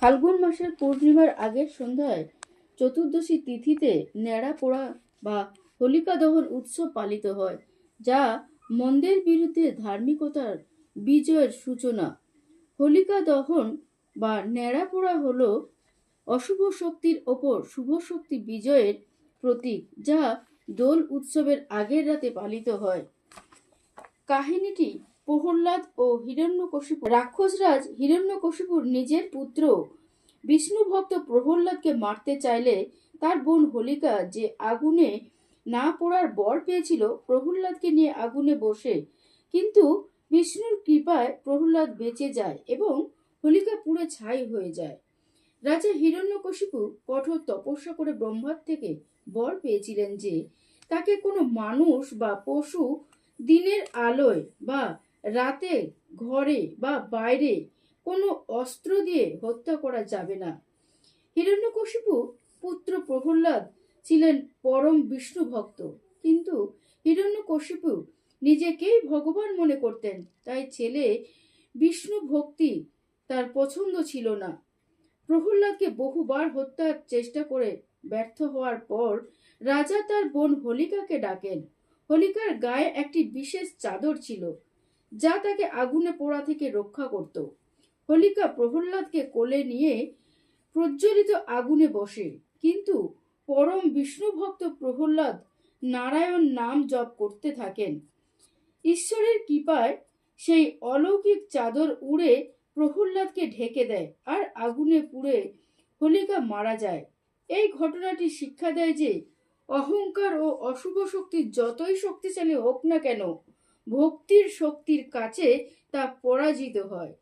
ফাল্গুন মাসের পূর্ণিমার আগের সন্ধ্যায় চতুর্দশী তিথিতে ন্যাড়া পোড়া বা হোলিকা দহন উৎসব পালিত হয়, যা মন্দের বিরুদ্ধে ধার্মিকতার বিজয়ের সূচনা। হোলিকা দহন বা ন্যাড়া পোড়া হল অশুভ শক্তির ওপর শুভ শক্তি বিজয়ের প্রতীক, যা দোল উৎসবের আগের রাতে পালিত হয়। কাহিনীটি প্রহ্লাদ ও হিরণ্যকশিপু। রাক্ষসরাজ হিরণ্যকশিপুর নিজের পুত্র বিষ্ণু ভক্ত প্রহ্লাদকে মারতে চাইলে তার বোন হোলিকা যে আগুনে না পোড়ার বর পেয়েছিল, প্রহ্লাদকে নিয়ে আগুনে বসে, কিন্তু বিষ্ণুর কৃপায় প্রহ্লাদ বেঁচে যায় এবং হোলিকা পুড়ে ছাই হয়ে যায়। রাজা হিরণ্যকশিপু কঠোর তপস্যা করে ব্রহ্মার থেকে বর পেয়েছিলেন যে তাকে কোনো মানুষ বা পশু দিনের আলোয় বা রাতে ঘরে বা বাইরে কোনো অস্ত্র দিয়ে হত্যা করা যাবে না। হিরণ্যকশিপু পুত্র প্রহ্লাদ ছিলেন পরম বিষ্ণু ভক্ত, কিন্তু হিরণ্যকশিপু নিজেকেই ভগবান মনে করতেন, তাই ছেলে বিষ্ণু ভক্তি তার পছন্দ ছিল না। প্রহ্লাদকে বহুবার হত্যার চেষ্টা করে ব্যর্থ হওয়ার পর রাজা তার বোন হোলিকাকে ডাকেন। হোলিকার গায়ে একটি বিশেষ চাদর ছিল, যা তাকে আগুনে পোড়া থেকে রক্ষা করত। হোলিকা প্রহ্লাদকে কোলে নিয়ে প্রজ্বলিত আগুনে বসে, কিন্তু পরম বিষ্ণু ভক্ত প্রহ্লাদ নারায়ণ নাম জপ করতে থাকেন। ঈশ্বরের কৃপায় সেই অলৌকিক চাদর উড়ে প্রহ্লাদকে ঢেকে দেয় আর আগুনে পুড়ে হোলিকা মারা যায়। এই ঘটনাটি শিক্ষা দেয় যে অহংকার ও অশুভ শক্তি যতই শক্তিশালী হোক না কেন, ভক্তির শক্তির কাছে তা পরাজিত হয়।